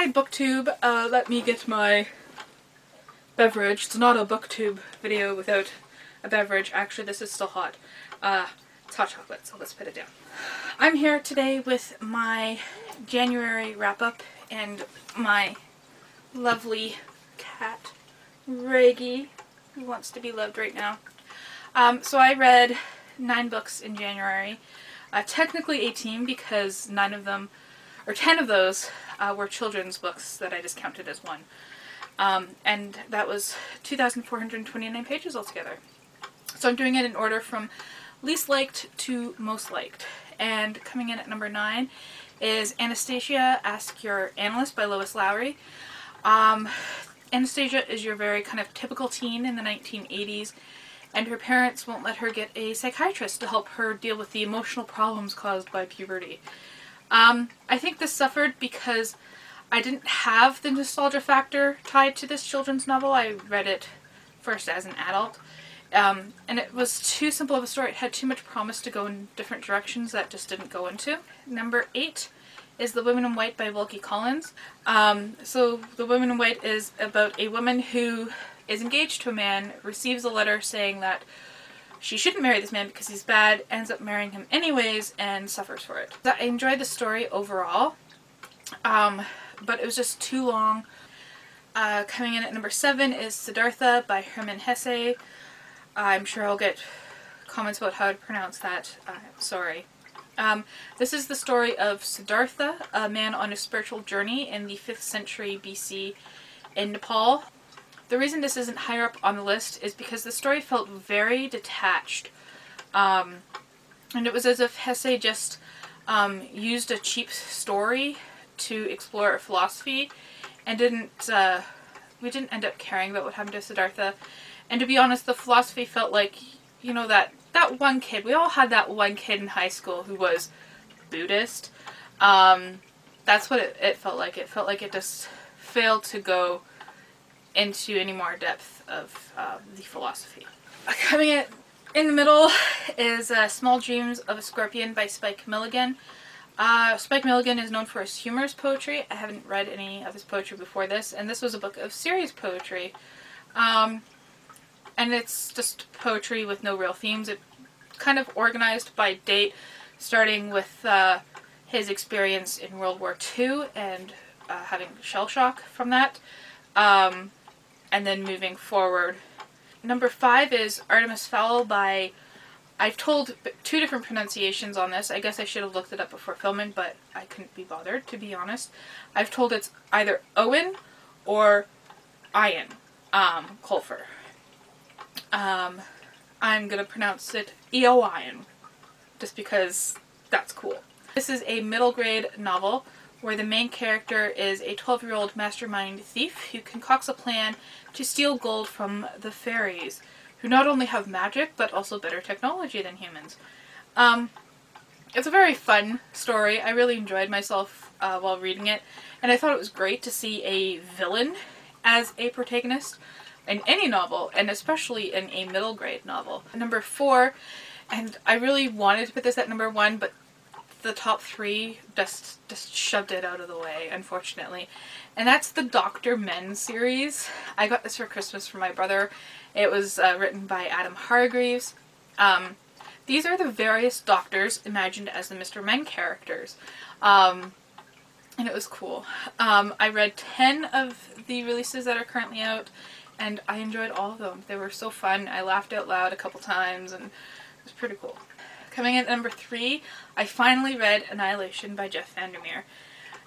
Hi BookTube, let me get my beverage. It's not a BookTube video without a beverage. Actually, this is still hot. It's hot chocolate, so let's put it down. I'm here today with my January wrap-up and my lovely cat, Reggie, who wants to be loved right now. So I read 9 books in January. Technically 18 because 9 of them, or 10 of those, were children's books that I just counted as one. And that was 2,429 pages altogether. So I'm doing it in order from least liked to most liked. And coming in at number 9 is Anastasia, Ask Your Analyst by Lois Lowry. Anastasia is your very kind of typical teen in the 1980s, and her parents won't let her get a psychiatrist to help her deal with the emotional problems caused by puberty. I think this suffered because I didn't have the nostalgia factor tied to this children's novel. I read it first as an adult. And it was too simple of a story. It had too much promise to go in different directions that just didn't go into. Number 8 is The Women in White by Wilkie Collins. So The Women in White is about a woman who is engaged to a man, receives a letter saying that she shouldn't marry this man because he's bad, ends up marrying him anyways, and suffers for it. I enjoyed the story overall, but it was just too long. Coming in at number 7 is Siddhartha by Hermann Hesse. I'm sure I'll get comments about how to pronounce that. I'm sorry. This is the story of Siddhartha, a man on a spiritual journey in the 5th century BC in Nepal. The reason this isn't higher up on the list is because the story felt very detached. And it was as if Hesse just used a cheap story to explore philosophy and we didn't end up caring about what happened to Siddhartha. And to be honest, the philosophy felt like, you know, that one kid. We all had that one kid in high school who was Buddhist. That's what it felt like. It felt like it just failed to go into any more depth of the philosophy. Coming in the middle is Small Dreams of a Scorpion by Spike Milligan. Spike Milligan is known for his humorous poetry. I haven't read any of his poetry before this, and this was a book of serious poetry. And it's just poetry with no real themes. It kind of organized by date, starting with his experience in World War II and having shell shock from that, and then moving forward. Number 5 is Artemis Fowl by, I've told 2 different pronunciations on this. I guess I should have looked it up before filming, but I couldn't be bothered, to be honest. I've told it's either Owen or Ian Colfer. I'm gonna pronounce it Eowyn, just because that's cool. This is a middle grade novel where the main character is a 12-year-old mastermind thief who concocts a plan to steal gold from the fairies, who not only have magic but also better technology than humans. It's a very fun story. I really enjoyed myself while reading it, and I thought it was great to see a villain as a protagonist in any novel, and especially in a middle grade novel. Number 4, and I really wanted to put this at number 1, but the top 3 just shoved it out of the way, unfortunately. And that's the Dr. Men series. I got this for Christmas from my brother. It was written by Adam Hargreaves. These are the various doctors imagined as the Mr. Men characters. And it was cool. I read 10 of the releases that are currently out, and I enjoyed all of them. They were so fun. I laughed out loud a couple times, and it was pretty cool. Coming in at number 3, I finally read Annihilation by Jeff Vandermeer.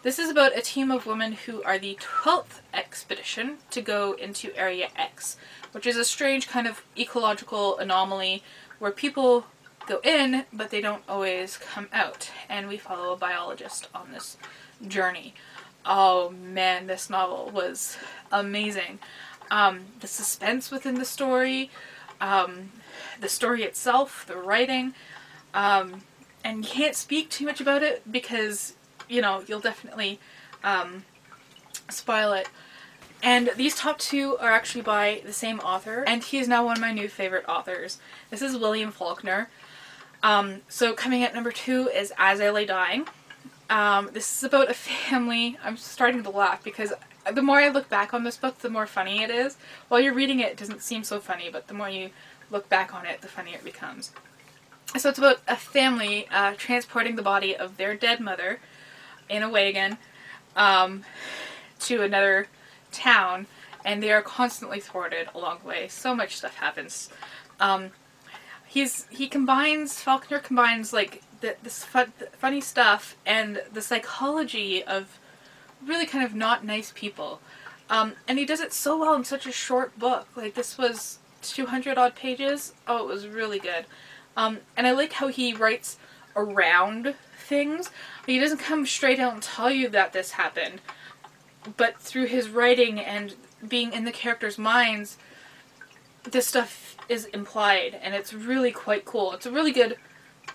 This is about a team of women who are the 12th expedition to go into Area X, which is a strange kind of ecological anomaly where people go in, but they don't always come out. And we follow a biologist on this journey. Oh man, this novel was amazing. The suspense within the story itself, the writing, and you can't speak too much about it because, you know, you'll definitely spoil it. And these top 2 are actually by the same author, and he is now one of my new favorite authors. This is William Faulkner. So coming at number 2 is As I Lay Dying. This is about a family. I'm starting to laugh because the more I look back on this book, the more funny it is. While you're reading it, it doesn't seem so funny, but the more you look back on it, the funnier it becomes. So it's about a family transporting the body of their dead mother in a wagon to another town, and they are constantly thwarted along the way. So much stuff happens. Faulkner combines like this funny stuff and the psychology of really kind of not nice people. And he does it so well in such a short book. Like, this was 200 odd pages. Oh, it was really good. And I like how he writes around things. He doesn't come straight out and tell you that this happened, but through his writing and being in the characters' minds, this stuff is implied, and it's really quite cool. It's a really good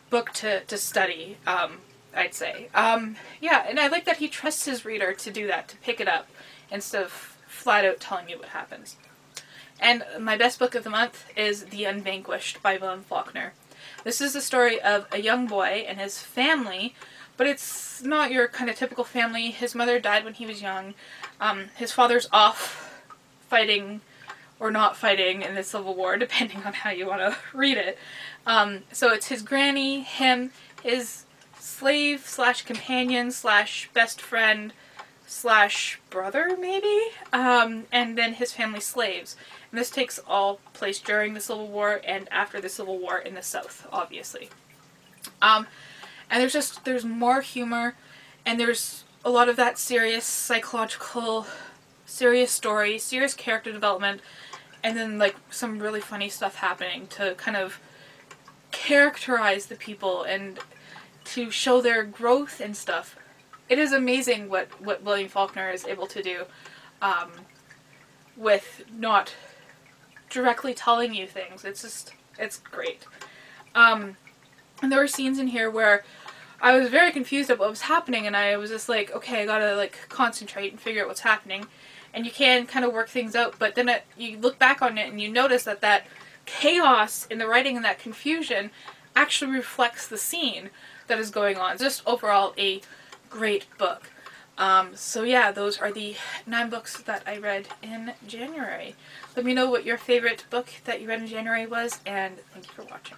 book to study, I'd say. Yeah, and I like that he trusts his reader to do that, to pick it up, instead of flat out telling you what happens. And my best book of the month is The Unvanquished by William Faulkner. This is the story of a young boy and his family, but it's not your kind of typical family. His mother died when he was young. His father's off fighting or not fighting in the Civil War, depending on how you want to read it. So it's his granny, him, his slave slash companion slash best friend slash brother, maybe? And then his family slaves. And this takes all place during the Civil War and after the Civil War in the South, obviously. And there's more humor, and there's a lot of that serious psychological, serious story, serious character development, and then like some really funny stuff happening to kind of characterize the people and to show their growth and stuff. It is amazing what William Faulkner is able to do with not directly telling you things. It's great. And there were scenes in here where I was very confused at what was happening, and I was just like, okay, I gotta like concentrate and figure out what's happening. And you can kind of work things out, but then you look back on it and you notice that chaos in the writing and that confusion actually reflects the scene that is going on. It's just overall a great book. So yeah, those are the 9 books that I read in January. Let me know what your favorite book that you read in January was, and thank you for watching.